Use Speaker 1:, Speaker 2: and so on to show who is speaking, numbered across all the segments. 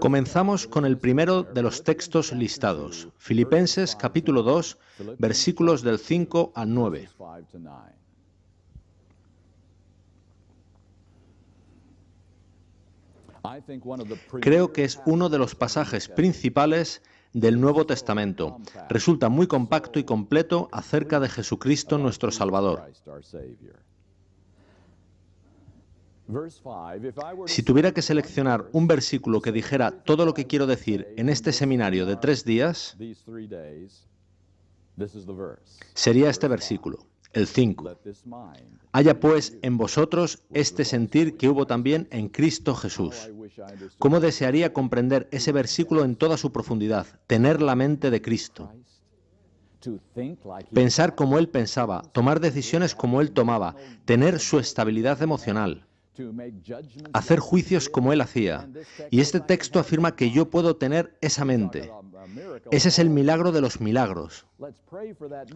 Speaker 1: Comenzamos con el primero de los textos listados, Filipenses capítulo 2, versículos del 5 al 9. Creo que es uno de los pasajes principales del Nuevo Testamento. Resulta muy compacto y completo acerca de Jesucristo nuestro Salvador. Si tuviera que seleccionar un versículo que dijera todo lo que quiero decir en este seminario de 3 días, sería este versículo, el 5. Haya pues en vosotros este sentir que hubo también en Cristo Jesús. ¿Cómo desearía comprender ese versículo en toda su profundidad? Tener la mente de Cristo. Pensar como Él pensaba, tomar decisiones como Él tomaba, tener su estabilidad emocional. Hacer juicios como Él hacía. Y este texto afirma que yo puedo tener esa mente. Ese es el milagro de los milagros.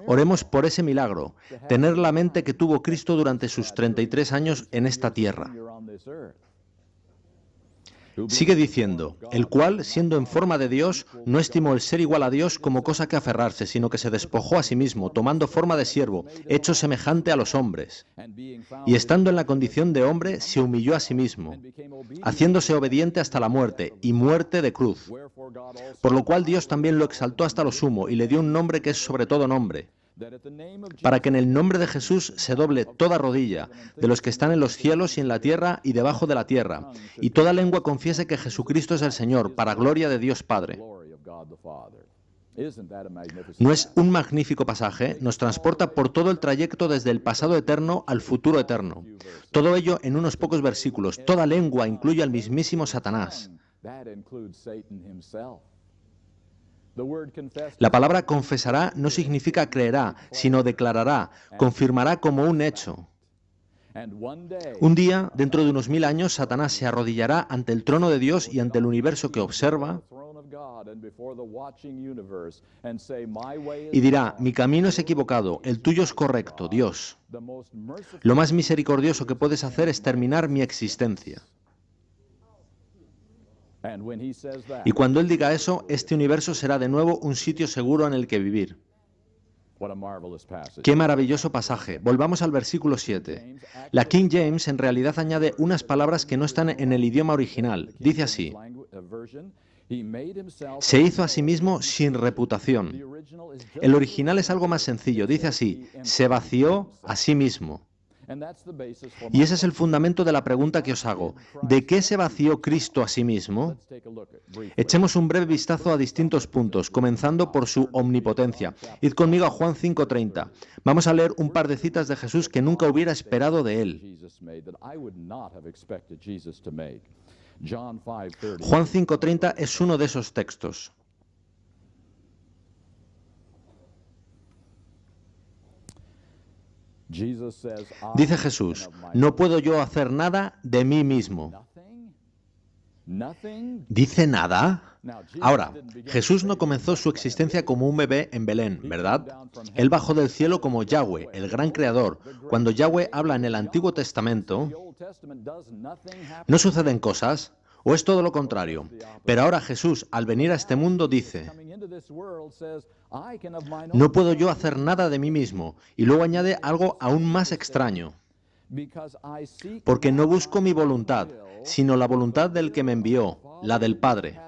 Speaker 1: Oremos por ese milagro, tener la mente que tuvo Cristo durante sus 33 años en esta tierra. Sigue diciendo, el cual, siendo en forma de Dios, no estimó el ser igual a Dios como cosa que aferrarse, sino que se despojó a sí mismo, tomando forma de siervo, hecho semejante a los hombres. Y estando en la condición de hombre, se humilló a sí mismo, haciéndose obediente hasta la muerte, y muerte de cruz. Por lo cual Dios también lo exaltó hasta lo sumo, y le dio un nombre que es sobre todo nombre, para que en el nombre de Jesús se doble toda rodilla, de los que están en los cielos y en la tierra y debajo de la tierra, y toda lengua confiese que Jesucristo es el Señor, para gloria de Dios Padre. ¿No es un magnífico pasaje? Nos transporta por todo el trayecto desde el pasado eterno al futuro eterno. Todo ello en unos pocos versículos. Toda lengua incluye al mismísimo Satanás. La palabra confesará no significa creerá, sino declarará, confirmará como un hecho. Un día, dentro de unos 1000 años, Satanás se arrodillará ante el trono de Dios y ante el universo que observa y dirá, mi camino es equivocado, el tuyo es correcto, Dios. Lo más misericordioso que puedes hacer es terminar mi existencia. Y cuando Él diga eso, este universo será de nuevo un sitio seguro en el que vivir. ¡Qué maravilloso pasaje! Volvamos al versículo 7. La King James en realidad añade unas palabras que no están en el idioma original. Dice así, se hizo a sí mismo sin reputación. El original es algo más sencillo. Dice así, se vació a sí mismo. Y ese es el fundamento de la pregunta que os hago. ¿De qué se vació Cristo a sí mismo? Echemos un breve vistazo a distintos puntos, comenzando por su omnipotencia. Id conmigo a Juan 5:30. Vamos a leer un par de citas de Jesús que nunca hubiera esperado de Él. Juan 5:30 es uno de esos textos. Dice Jesús, no puedo yo hacer nada de mí mismo. ¿Dice nada? Ahora, Jesús no comenzó su existencia como un bebé en Belén, ¿verdad? Él bajó del cielo como Yahweh, el gran creador. Cuando Yahweh habla en el Antiguo Testamento, ¿no suceden cosas? ¿O es todo lo contrario? Pero ahora Jesús, al venir a este mundo, dice, no puedo yo hacer nada de mí mismo. Y luego añade algo aún más extraño. Porque no busco mi voluntad, sino la voluntad del que me envió, la del Padre.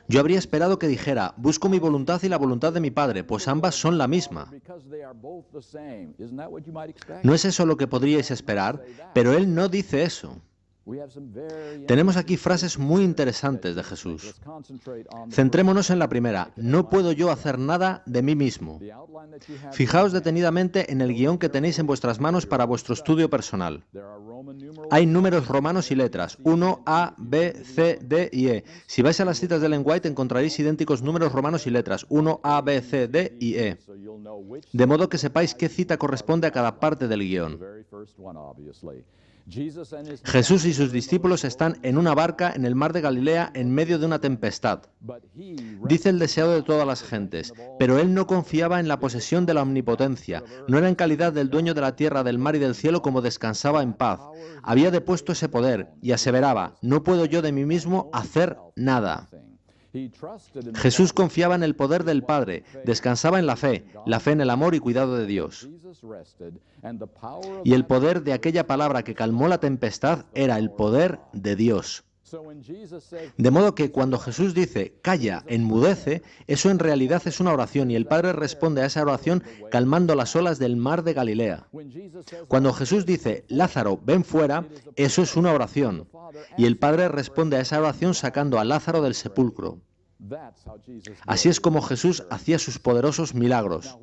Speaker 1: Yo habría esperado que dijera, busco mi voluntad y la voluntad de mi Padre, pues ambas son la misma. ¿No es eso lo que podríais esperar? Pero Él no dice eso. Tenemos aquí frases muy interesantes de Jesús. Centrémonos en la primera. No puedo yo hacer nada de mí mismo. Fijaos detenidamente en el guión que tenéis en vuestras manos para vuestro estudio personal. Hay números romanos y letras. 1, A, B, C, D y E. Si vais a las citas de Ellen White encontraréis idénticos números romanos y letras. 1, A, B, C, D y E. De modo que sepáis qué cita corresponde a cada parte del guión. Jesús y sus discípulos están en una barca en el mar de Galilea en medio de una tempestad. Dice el deseado de todas las gentes, pero él no confiaba en la posesión de la omnipotencia, no era en calidad del dueño de la tierra, del mar y del cielo como descansaba en paz. Había depuesto ese poder y aseveraba, no puedo yo de mí mismo hacer nada. Jesús confiaba en el poder del Padre, descansaba en la fe en el amor y cuidado de Dios. Y el poder de aquella palabra que calmó la tempestad era el poder de Dios. De modo que cuando Jesús dice, calla, enmudece, eso en realidad es una oración y el Padre responde a esa oración calmando las olas del mar de Galilea. Cuando Jesús dice, Lázaro, ven fuera, eso es una oración y el Padre responde a esa oración sacando a Lázaro del sepulcro. Así es como Jesús hacía sus poderosos milagros.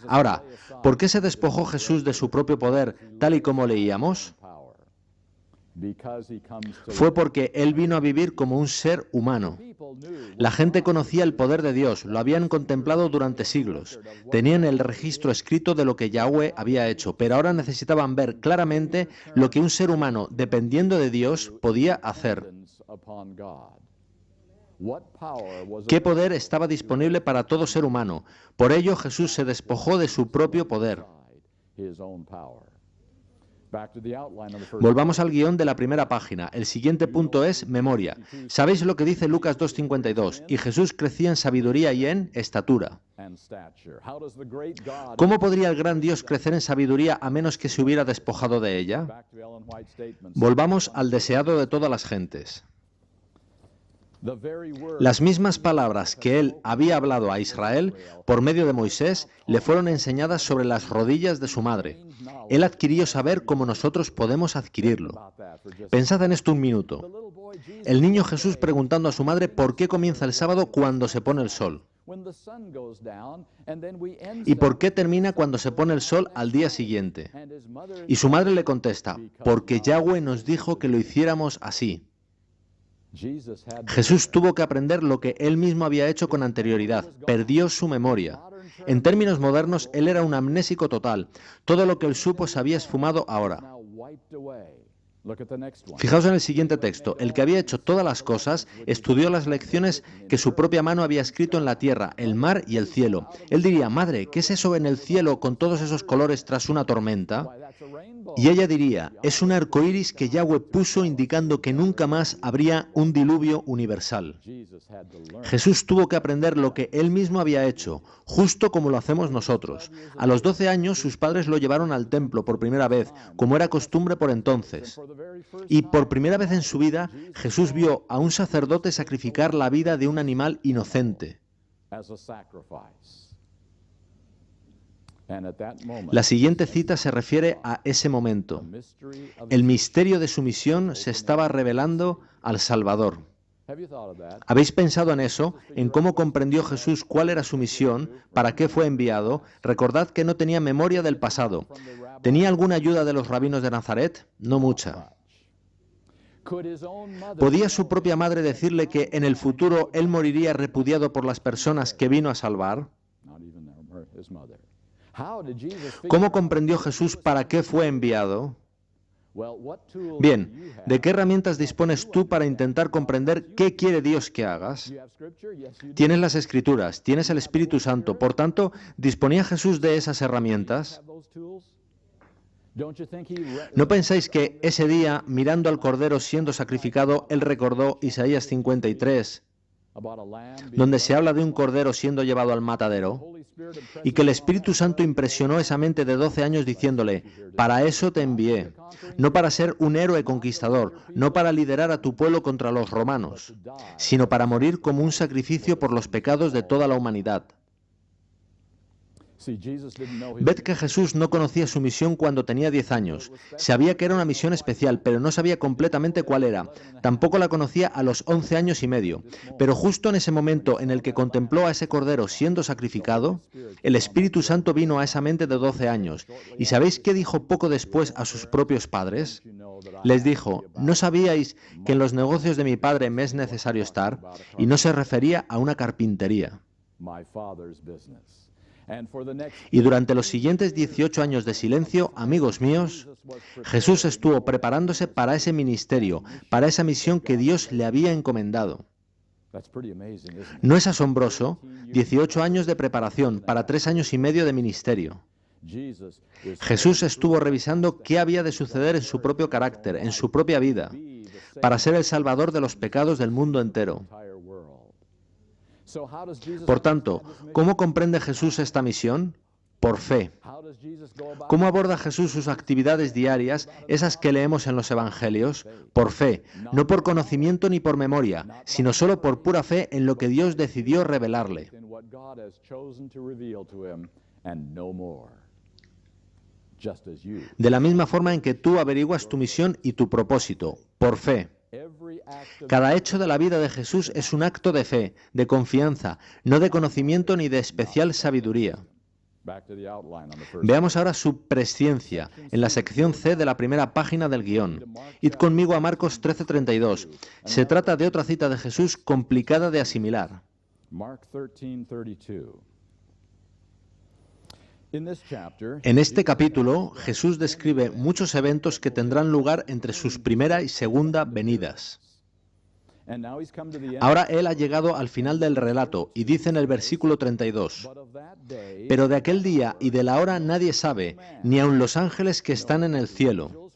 Speaker 1: Ahora, ¿por qué se despojó Jesús de su propio poder, tal y como leíamos? Fue porque Él vino a vivir como un ser humano. La gente conocía el poder de Dios, lo habían contemplado durante siglos. Tenían el registro escrito de lo que Yahweh había hecho, pero ahora necesitaban ver claramente lo que un ser humano, dependiendo de Dios, podía hacer. ¿Qué poder estaba disponible para todo ser humano? Por ello Jesús se despojó de su propio poder. Volvamos al guión de la primera página. El siguiente punto es memoria. ¿Sabéis lo que dice Lucas 2:52? Y Jesús crecía en sabiduría y en estatura. ¿Cómo podría el gran Dios crecer en sabiduría a menos que se hubiera despojado de ella? Volvamos al deseado de todas las gentes. Las mismas palabras que él había hablado a Israel por medio de Moisés le fueron enseñadas sobre las rodillas de su madre. Él adquirió saber como nosotros podemos adquirirlo. Pensad en esto un minuto. El niño Jesús preguntando a su madre por qué comienza el sábado cuando se pone el sol. ¿Y por qué termina cuando se pone el sol al día siguiente? Y su madre le contesta, porque Yahweh nos dijo que lo hiciéramos así. Jesús tuvo que aprender lo que él mismo había hecho con anterioridad. Perdió su memoria. En términos modernos, él era un amnésico total. Todo lo que él supo se había esfumado ahora. Fijaos en el siguiente texto. El que había hecho todas las cosas estudió las lecciones que su propia mano había escrito en la tierra, el mar y el cielo. Él diría, madre, ¿qué es eso en el cielo con todos esos colores tras una tormenta? Y ella diría, es un arco iris que Yahweh puso indicando que nunca más habría un diluvio universal. Jesús tuvo que aprender lo que él mismo había hecho, justo como lo hacemos nosotros. A los 12 años sus padres lo llevaron al templo por primera vez, como era costumbre por entonces. Y por primera vez en su vida, Jesús vio a un sacerdote sacrificar la vida de un animal inocente. La siguiente cita se refiere a ese momento. El misterio de su misión se estaba revelando al Salvador. ¿Habéis pensado en eso? ¿En cómo comprendió Jesús cuál era su misión? ¿Para qué fue enviado? Recordad que no tenía memoria del pasado. ¿Tenía alguna ayuda de los rabinos de Nazaret? No mucha. ¿Podía su propia madre decirle que en el futuro él moriría repudiado por las personas que vino a salvar? ¿Cómo comprendió Jesús para qué fue enviado? Bien, ¿de qué herramientas dispones tú para intentar comprender qué quiere Dios que hagas? Tienes las Escrituras, tienes el Espíritu Santo, por tanto, ¿disponía Jesús de esas herramientas? ¿No pensáis que ese día, mirando al Cordero siendo sacrificado, él recordó Isaías 53, donde se habla de un cordero siendo llevado al matadero? Y que el Espíritu Santo impresionó esa mente de 12 años diciéndole, para eso te envié, no para ser un héroe conquistador, no para liderar a tu pueblo contra los romanos, sino para morir como un sacrificio por los pecados de toda la humanidad. Ved que Jesús no conocía su misión cuando tenía 10 años. Sabía que era una misión especial, pero no sabía completamente cuál era. Tampoco la conocía a los 11 años y medio. Pero justo en ese momento en el que contempló a ese cordero siendo sacrificado, el Espíritu Santo vino a esa mente de 12 años. ¿Y sabéis qué dijo poco después a sus propios padres? Les dijo, ¿no sabíais que en los negocios de mi padre me es necesario estar? Y no se refería a una carpintería. Y durante los siguientes 18 años de silencio, amigos míos, Jesús estuvo preparándose para ese ministerio, para esa misión que Dios le había encomendado. ¿No es asombroso? 18 años de preparación para 3 años y medio de ministerio. Jesús estuvo revisando qué había de suceder en su propio carácter, en su propia vida, para ser el Salvador de los pecados del mundo entero. Por tanto, ¿cómo comprende Jesús esta misión? Por fe. ¿Cómo aborda Jesús sus actividades diarias, esas que leemos en los Evangelios? Por fe, no por conocimiento ni por memoria, sino solo por pura fe en lo que Dios decidió revelarle. De la misma forma en que tú averiguas tu misión y tu propósito, por fe. Cada hecho de la vida de Jesús es un acto de fe, de confianza, no de conocimiento ni de especial sabiduría. Veamos ahora su presciencia, en la sección C de la primera página del guión. Id conmigo a Marcos 13:32. Se trata de otra cita de Jesús complicada de asimilar. En este capítulo, Jesús describe muchos eventos que tendrán lugar entre sus primera y segunda venidas. Ahora Él ha llegado al final del relato y dice en el versículo 32, «Pero de aquel día y de la hora nadie sabe, ni aun los ángeles que están en el cielo,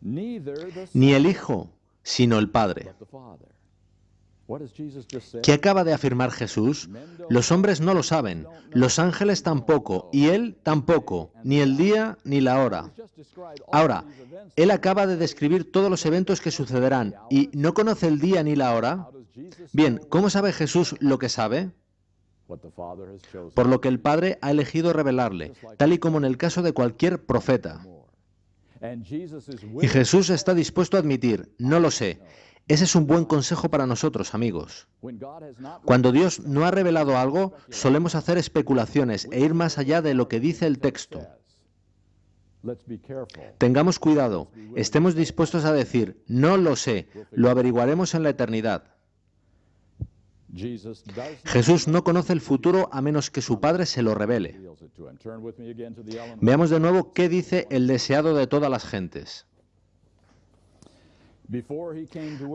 Speaker 1: ni el Hijo, sino el Padre». ¿Qué acaba de afirmar Jesús? Los hombres no lo saben, los ángeles tampoco, y Él tampoco, ni el día ni la hora. Ahora, Él acaba de describir todos los eventos que sucederán, ¿y no conoce el día ni la hora? Bien, ¿cómo sabe Jesús lo que sabe? Por lo que el Padre ha elegido revelarle, tal y como en el caso de cualquier profeta. Y Jesús está dispuesto a admitir, no lo sé. Ese es un buen consejo para nosotros, amigos. Cuando Dios no ha revelado algo, solemos hacer especulaciones e ir más allá de lo que dice el texto. Tengamos cuidado, estemos dispuestos a decir, no lo sé, lo averiguaremos en la eternidad. Jesús no conoce el futuro a menos que su Padre se lo revele. Veamos de nuevo qué dice el deseado de todas las gentes.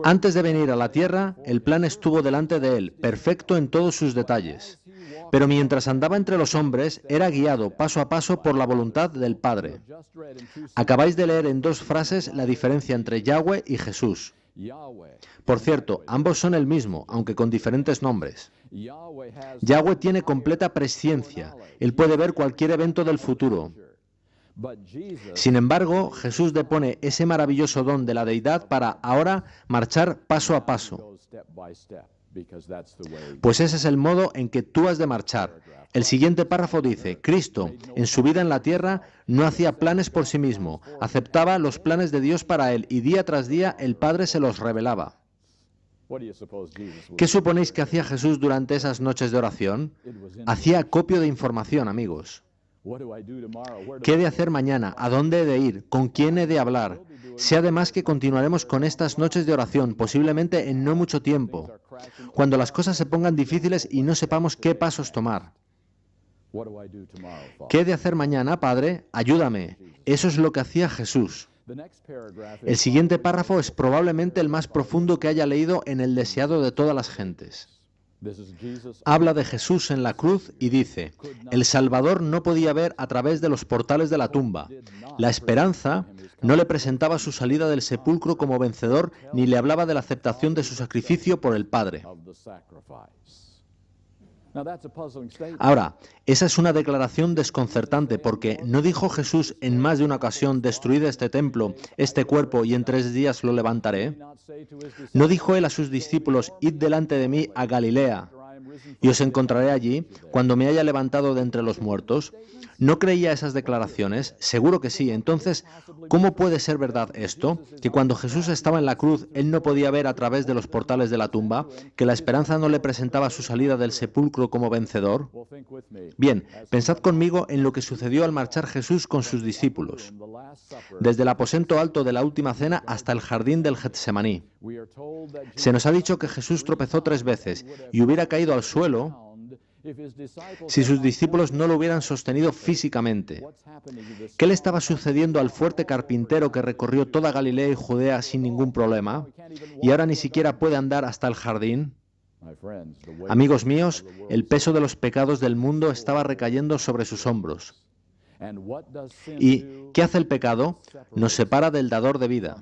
Speaker 1: Antes de venir a la tierra, el plan estuvo delante de él, perfecto en todos sus detalles. Pero mientras andaba entre los hombres, era guiado paso a paso por la voluntad del Padre. Acabáis de leer en 2 frases la diferencia entre Yahweh y Jesús. Por cierto, ambos son el mismo, aunque con diferentes nombres. Yahweh tiene completa presciencia. Él puede ver cualquier evento del futuro. Sin embargo, Jesús depone ese maravilloso don de la deidad para ahora marchar paso a paso. Pues ese es el modo en que tú has de marchar. El siguiente párrafo dice, Cristo, en su vida en la tierra, no hacía planes por sí mismo, aceptaba los planes de Dios para él y día tras día el Padre se los revelaba. ¿Qué suponéis que hacía Jesús durante esas noches de oración? Hacía acopio de información, amigos. ¿Qué he de hacer mañana? ¿A dónde he de ir? ¿Con quién he de hablar? Sé además que continuaremos con estas noches de oración, posiblemente en no mucho tiempo, cuando las cosas se pongan difíciles y no sepamos qué pasos tomar. ¿Qué he de hacer mañana, Padre? Ayúdame. Eso es lo que hacía Jesús. El siguiente párrafo es probablemente el más profundo que haya leído en el deseado de todas las gentes. Habla de Jesús en la cruz y dice, el Salvador no podía ver a través de los portales de la tumba. La esperanza no le presentaba su salida del sepulcro como vencedor ni le hablaba de la aceptación de su sacrificio por el Padre. Ahora, esa es una declaración desconcertante porque ¿no dijo Jesús en más de una ocasión, destruid este templo, este cuerpo y en 3 días lo levantaré? ¿No dijo él a sus discípulos, id delante de mí a Galilea y os encontraré allí cuando me haya levantado de entre los muertos? ¿No creía esas declaraciones? Seguro que sí. Entonces, ¿cómo puede ser verdad esto? Que cuando Jesús estaba en la cruz, él no podía ver a través de los portales de la tumba, que la esperanza no le presentaba su salida del sepulcro como vencedor. Bien, pensad conmigo en lo que sucedió al marchar Jesús con sus discípulos, desde el aposento alto de la última cena hasta el jardín del Getsemaní. Se nos ha dicho que Jesús tropezó 3 veces y hubiera caído al suelo si sus discípulos no lo hubieran sostenido físicamente? ¿Qué le estaba sucediendo al fuerte carpintero que recorrió toda Galilea y Judea sin ningún problema y ahora ni siquiera puede andar hasta el jardín? Amigos míos, el peso de los pecados del mundo estaba recayendo sobre sus hombros. ¿Y qué hace el pecado? Nos separa del dador de vida.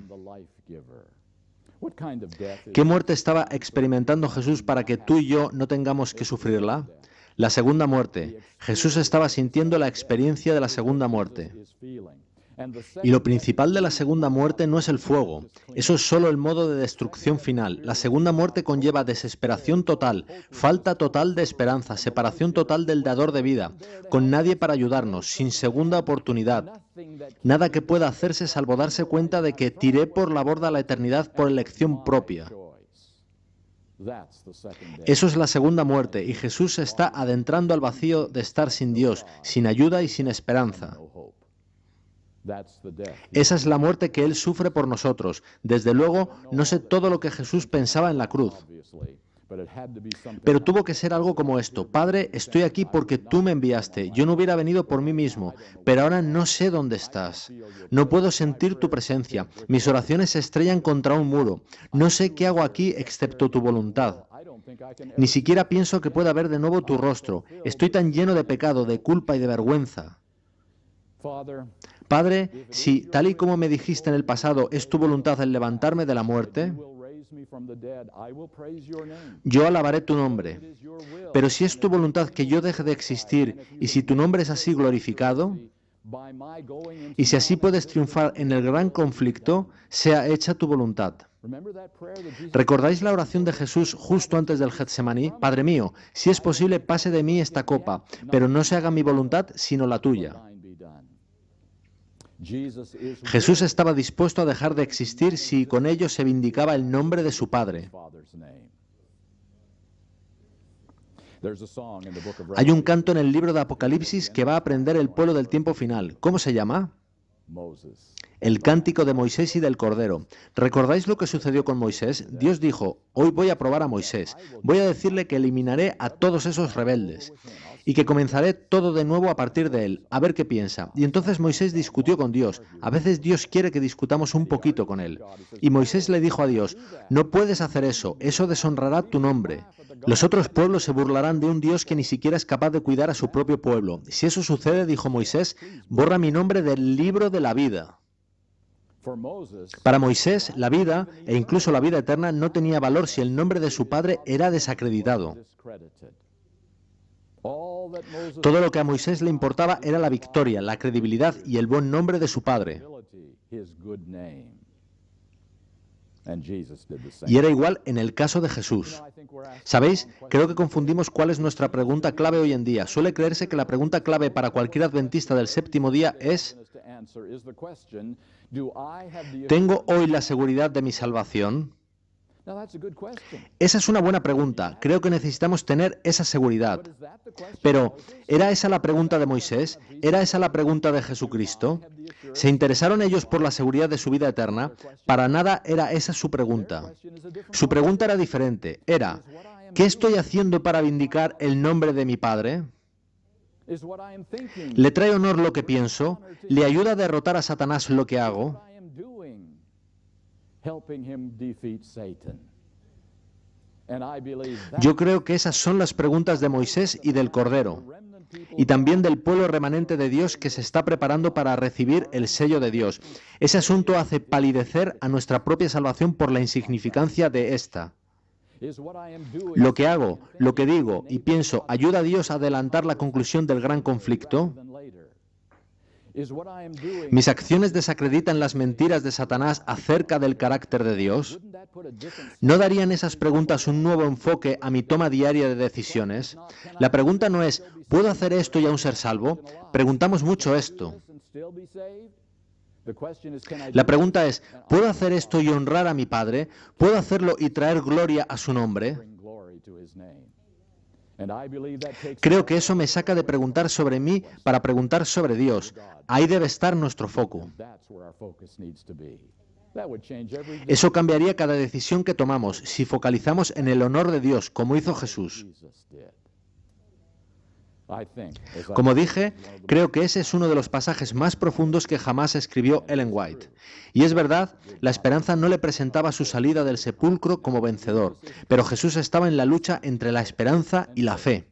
Speaker 1: ¿Qué muerte estaba experimentando Jesús para que tú y yo no tengamos que sufrirla? La segunda muerte. Jesús estaba sintiendo la experiencia de la segunda muerte. Y lo principal de la segunda muerte no es el fuego. Eso es solo el modo de destrucción final. La segunda muerte conlleva desesperación total, falta total de esperanza, separación total del dador de vida, con nadie para ayudarnos, sin segunda oportunidad. Nada que pueda hacerse salvo darse cuenta de que tiré por la borda la eternidad por elección propia. Eso es la segunda muerte, y Jesús se está adentrando al vacío de estar sin Dios, sin ayuda y sin esperanza. Esa es la muerte que Él sufre por nosotros. Desde luego, no sé todo lo que Jesús pensaba en la cruz. Pero tuvo que ser algo como esto: Padre, estoy aquí porque tú me enviaste. Yo no hubiera venido por mí mismo, pero ahora no sé dónde estás. No puedo sentir tu presencia. Mis oraciones se estrellan contra un muro. No sé qué hago aquí excepto tu voluntad. Ni siquiera pienso que pueda ver de nuevo tu rostro. Estoy tan lleno de pecado, de culpa y de vergüenza. Padre, si, tal y como me dijiste en el pasado, es tu voluntad el levantarme de la muerte, yo alabaré tu nombre. Pero si es tu voluntad que yo deje de existir, y si tu nombre es así glorificado, y si así puedes triunfar en el gran conflicto, sea hecha tu voluntad. ¿Recordáis la oración de Jesús justo antes del Getsemaní? Padre mío, si es posible, pase de mí esta copa, pero no se haga mi voluntad, sino la tuya. Jesús estaba dispuesto a dejar de existir si con ello se vindicaba el nombre de su Padre. Hay un canto en el libro de Apocalipsis que va a aprender el pueblo del tiempo final. ¿Cómo se llama? El cántico de Moisés y del Cordero. ¿Recordáis lo que sucedió con Moisés? Dios dijo: hoy voy a probar a Moisés. Voy a decirle que eliminaré a todos esos rebeldes y que comenzaré todo de nuevo a partir de él, a ver qué piensa. Y entonces Moisés discutió con Dios. A veces Dios quiere que discutamos un poquito con él. Y Moisés le dijo a Dios: no puedes hacer eso, eso deshonrará tu nombre. Los otros pueblos se burlarán de un Dios que ni siquiera es capaz de cuidar a su propio pueblo. Si eso sucede, dijo Moisés, borra mi nombre del libro de la vida. Para Moisés, la vida, e incluso la vida eterna, no tenía valor si el nombre de su padre era desacreditado. Todo lo que a Moisés le importaba era la victoria, la credibilidad y el buen nombre de su padre. Y era igual en el caso de Jesús. ¿Sabéis? Creo que confundimos cuál es nuestra pregunta clave hoy en día. Suele creerse que la pregunta clave para cualquier adventista del séptimo día es: ¿tengo hoy la seguridad de mi salvación? Esa es una buena pregunta. Creo que necesitamos tener esa seguridad. Pero, ¿era esa la pregunta de Moisés? ¿Era esa la pregunta de Jesucristo? ¿Se interesaron ellos por la seguridad de su vida eterna? Para nada era esa su pregunta. Su pregunta era diferente. Era: ¿qué estoy haciendo para vindicar el nombre de mi Padre? ¿Le trae honor lo que pienso? ¿Le ayuda a derrotar a Satanás lo que hago? Yo creo que esas son las preguntas de Moisés y del Cordero, y también del pueblo remanente de Dios que se está preparando para recibir el sello de Dios. Ese asunto hace palidecer a nuestra propia salvación por la insignificancia de esta. Lo que hago, lo que digo y pienso, ¿ayuda a Dios a adelantar la conclusión del gran conflicto? ¿Mis acciones desacreditan las mentiras de Satanás acerca del carácter de Dios? ¿No darían esas preguntas un nuevo enfoque a mi toma diaria de decisiones? La pregunta no es: ¿puedo hacer esto y aún ser salvo? Preguntamos mucho esto. La pregunta es: ¿puedo hacer esto y honrar a mi Padre? ¿Puedo hacerlo y traer gloria a su nombre? Creo que eso me saca de preguntar sobre mí para preguntar sobre Dios. Ahí debe estar nuestro foco. Eso cambiaría cada decisión que tomamos si focalizamos en el honor de Dios, como hizo Jesús. Como dije, creo que ese es uno de los pasajes más profundos que jamás escribió Ellen White. Y es verdad, la esperanza no le presentaba su salida del sepulcro como vencedor, pero Jesús estaba en la lucha entre la esperanza y la fe.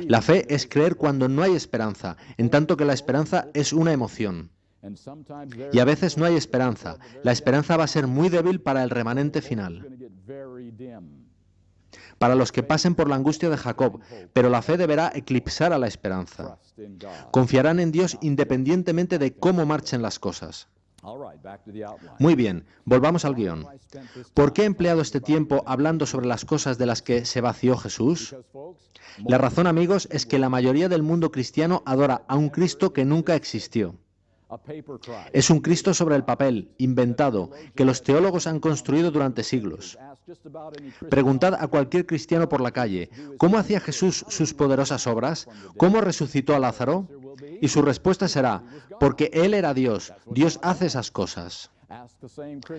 Speaker 1: La fe es creer cuando no hay esperanza, en tanto que la esperanza es una emoción. Y a veces no hay esperanza. La esperanza va a ser muy débil para el remanente final, para los que pasen por la angustia de Jacob, pero la fe deberá eclipsar a la esperanza. Confiarán en Dios independientemente de cómo marchen las cosas. Muy bien, volvamos al guión. ¿Por qué he empleado este tiempo hablando sobre las cosas de las que se vació Jesús? La razón, amigos, es que la mayoría del mundo cristiano adora a un Cristo que nunca existió. Es un Cristo sobre el papel, inventado, que los teólogos han construido durante siglos. Preguntad a cualquier cristiano por la calle, ¿cómo hacía Jesús sus poderosas obras? ¿Cómo resucitó a Lázaro? Y su respuesta será, porque Él era Dios, Dios hace esas cosas.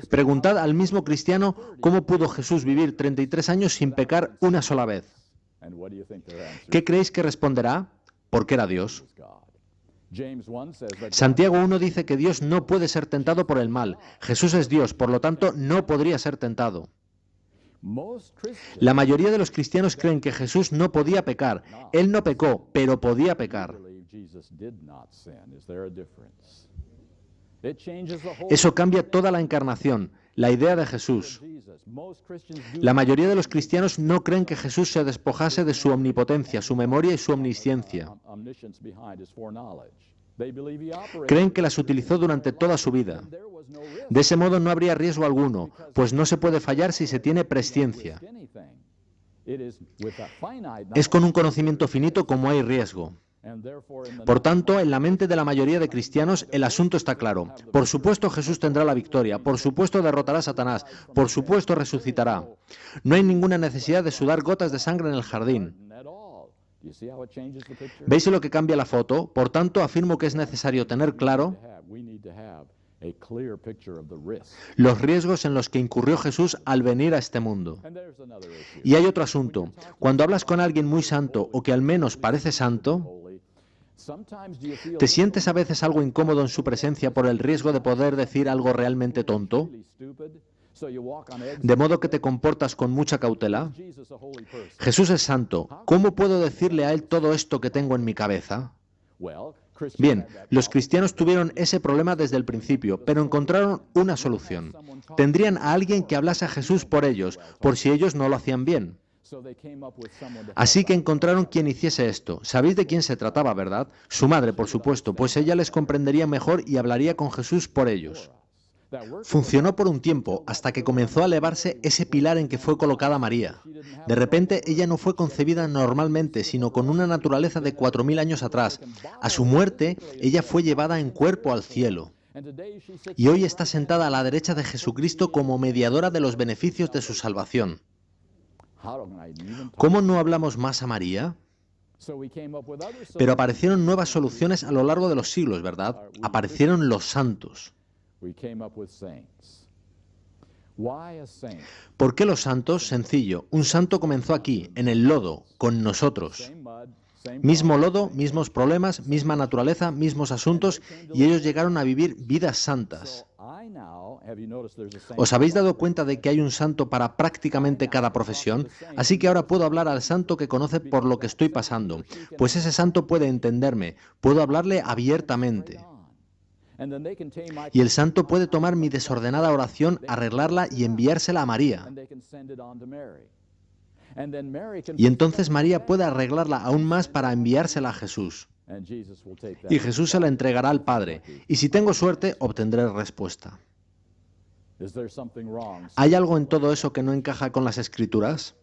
Speaker 1: Preguntad al mismo cristiano cómo pudo Jesús vivir 33 años sin pecar una sola vez. ¿Qué creéis que responderá? Porque era Dios. Santiago 1 dice que Dios no puede ser tentado por el mal. Jesús es Dios, por lo tanto no podría ser tentado. La mayoría de los cristianos creen que Jesús no podía pecar. Él no pecó, pero podía pecar. Eso cambia toda la encarnación, la idea de Jesús. La mayoría de los cristianos no creen que Jesús se despojase de su omnipotencia, su memoria y su omnisciencia. Creen que las utilizó durante toda su vida. De ese modo no habría riesgo alguno, pues no se puede fallar si se tiene presciencia. Es con un conocimiento finito como hay riesgo. Por tanto, en la mente de la mayoría de cristianos el asunto está claro. Por supuesto Jesús tendrá la victoria, por supuesto derrotará a Satanás, por supuesto resucitará. No hay ninguna necesidad de sudar gotas de sangre en el jardín. ¿Veis lo que cambia la foto? Por tanto, afirmo que es necesario tener claro los riesgos en los que incurrió Jesús al venir a este mundo. Y hay otro asunto. Cuando hablas con alguien muy santo o que al menos parece santo, ¿te sientes a veces algo incómodo en su presencia por el riesgo de poder decir algo realmente tonto? ¿De modo que te comportas con mucha cautela? Jesús es santo. ¿Cómo puedo decirle a Él todo esto que tengo en mi cabeza? Bien, los cristianos tuvieron ese problema desde el principio, pero encontraron una solución. Tendrían a alguien que hablase a Jesús por ellos, por si ellos no lo hacían bien. Así que encontraron quien hiciese esto. ¿Sabéis de quién se trataba, verdad? Su madre, por supuesto, pues ella les comprendería mejor y hablaría con Jesús por ellos. Funcionó por un tiempo, hasta que comenzó a elevarse ese pilar en que fue colocada María. De repente, ella no fue concebida normalmente, sino con una naturaleza de 4000 años atrás. A su muerte, ella fue llevada en cuerpo al cielo. Y hoy está sentada a la derecha de Jesucristo como mediadora de los beneficios de su salvación. ¿Cómo no hablamos más a María? Pero aparecieron nuevas soluciones a lo largo de los siglos, ¿verdad? Aparecieron los santos. ¿Por qué los santos? Sencillo. Un santo comenzó aquí, en el lodo, con nosotros. Mismo lodo, mismos problemas, misma naturaleza, mismos asuntos, y ellos llegaron a vivir vidas santas. ¿Os habéis dado cuenta de que hay un santo para prácticamente cada profesión? Así que ahora puedo hablar al santo que conoce por lo que estoy pasando, pues ese santo puede entenderme, puedo hablarle abiertamente. Y el santo puede tomar mi desordenada oración, arreglarla y enviársela a María. Y entonces María puede arreglarla aún más para enviársela a Jesús. Y Jesús se la entregará al Padre. Y si tengo suerte, obtendré respuesta. ¿Hay algo en todo eso que no encaja con las Escrituras?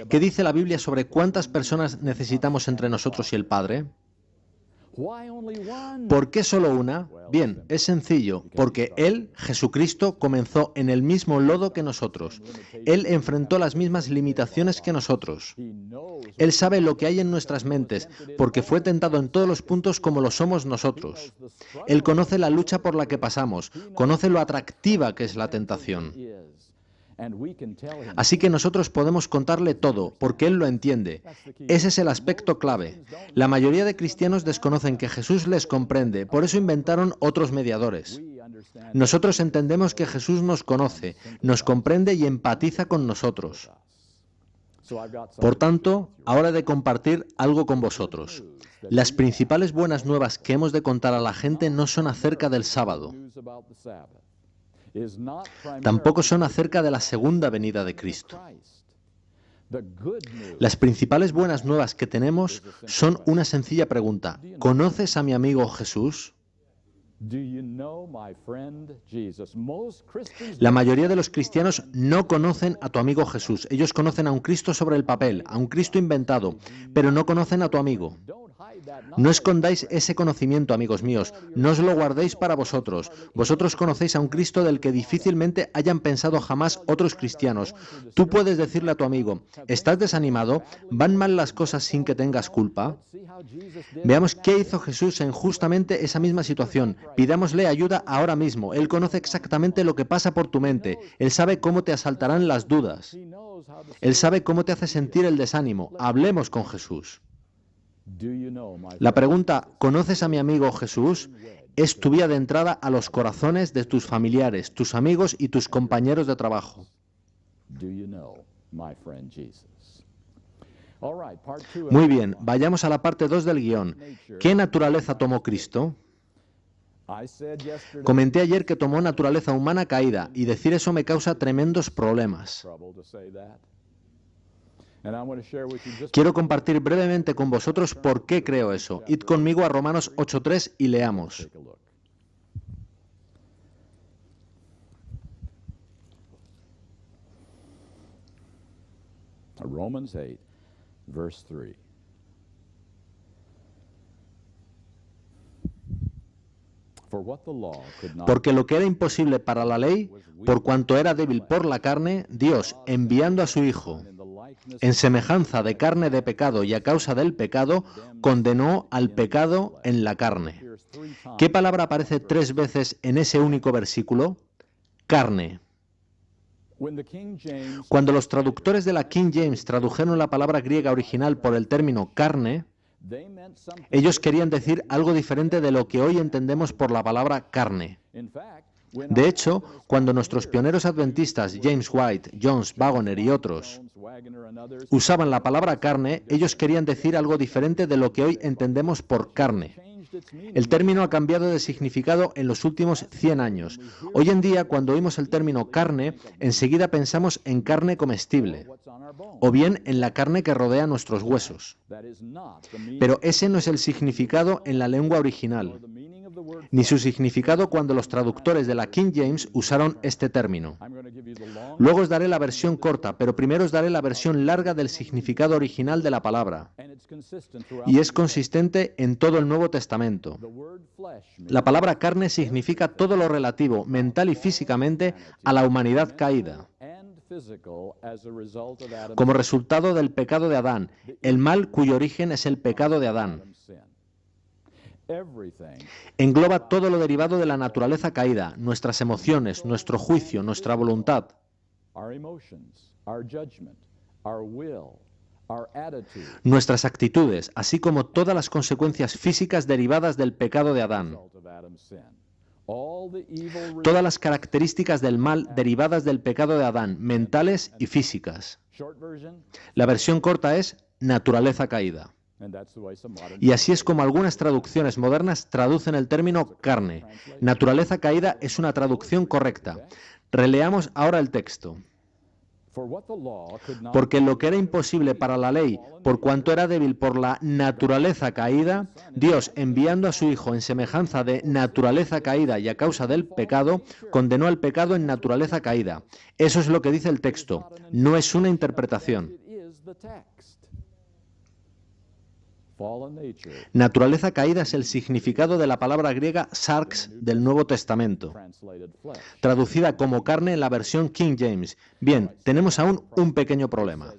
Speaker 1: ¿Qué dice la Biblia sobre cuántas personas necesitamos entre nosotros y el Padre? ¿Por qué solo una? Bien, es sencillo, porque Él, Jesucristo, comenzó en el mismo lodo que nosotros. Él enfrentó las mismas limitaciones que nosotros. Él sabe lo que hay en nuestras mentes, porque fue tentado en todos los puntos como lo somos nosotros. Él conoce la lucha por la que pasamos, conoce lo atractiva que es la tentación. Así que nosotros podemos contarle todo, porque Él lo entiende. Ese es el aspecto clave. La mayoría de cristianos desconocen que Jesús les comprende, por eso inventaron otros mediadores. Nosotros entendemos que Jesús nos conoce, nos comprende y empatiza con nosotros. Por tanto, ahora he de compartir algo con vosotros. Las principales buenas nuevas que hemos de contar a la gente no son acerca del sábado. Tampoco son acerca de la segunda venida de Cristo. Las principales buenas nuevas que tenemos son una sencilla pregunta. ¿Conoces a mi amigo Jesús? La mayoría de los cristianos no conocen a tu amigo Jesús. Ellos conocen a un Cristo sobre el papel, a un Cristo inventado, pero no conocen a tu amigo. No escondáis ese conocimiento, amigos míos, no os lo guardéis para vosotros. Vosotros conocéis a un Cristo del que difícilmente hayan pensado jamás otros cristianos. Tú puedes decirle a tu amigo, ¿estás desanimado? ¿Van mal las cosas sin que tengas culpa? Veamos qué hizo Jesús en justamente esa misma situación. Pidámosle ayuda ahora mismo. Él conoce exactamente lo que pasa por tu mente. Él sabe cómo te asaltarán las dudas. Él sabe cómo te hace sentir el desánimo. Hablemos con Jesús. La pregunta, ¿conoces a mi amigo Jesús?, es tu vía de entrada a los corazones de tus familiares, tus amigos y tus compañeros de trabajo. Muy bien, vayamos a la parte 2 del guión. ¿Qué naturaleza tomó Cristo? Comenté ayer que tomó naturaleza humana caída, y decir eso me causa tremendos problemas. Quiero compartir brevemente con vosotros por qué creo eso. Id conmigo a Romanos 8:3 y leamos.
Speaker 2: Romans 8, verse 3.
Speaker 1: Porque lo que era imposible para la ley, por cuanto era débil por la carne, Dios, enviando a su Hijo, en semejanza de carne de pecado y a causa del pecado, condenó al pecado en la carne. ¿Qué palabra aparece 3 veces en ese único versículo? Carne. Cuando los traductores de la King James tradujeron la palabra griega original por el término carne, ellos querían decir algo diferente de lo que hoy entendemos por la palabra carne. De hecho, cuando nuestros pioneros adventistas, James White, Jones, Waggoner y otros, usaban la palabra carne, ellos querían decir algo diferente de lo que hoy entendemos por carne. El término ha cambiado de significado en los últimos 100 años. Hoy en día, cuando oímos el término carne, enseguida pensamos en carne comestible, o bien en la carne que rodea nuestros huesos. Pero ese no es el significado en la lengua original, ni su significado cuando los traductores de la King James usaron este término. Luego os daré la versión corta, pero primero os daré la versión larga del significado original de la palabra. Y es consistente en todo el Nuevo Testamento. La palabra carne significa todo lo relativo, mental y físicamente, a la humanidad caída. Como resultado del pecado de Adán, el mal cuyo origen es el pecado de Adán. Engloba todo lo derivado de la naturaleza caída, nuestras emociones, nuestro juicio, nuestra voluntad, nuestras actitudes, así como todas las consecuencias físicas derivadas del pecado de Adán. Todas las características del mal derivadas del pecado de Adán, mentales y físicas. La versión corta es naturaleza caída. Y así es como algunas traducciones modernas traducen el término carne. Naturaleza caída es una traducción correcta. Releamos ahora el texto. Porque lo que era imposible para la ley, por cuanto era débil por la naturaleza caída, Dios, enviando a su Hijo en semejanza de naturaleza caída y a causa del pecado, condenó al pecado en naturaleza caída. Eso es lo que dice el texto, no es una interpretación. Naturaleza caída es el significado de la palabra griega sarx del Nuevo Testamento, traducida como carne en la versión King James. Bien, tenemos aún un pequeño problema.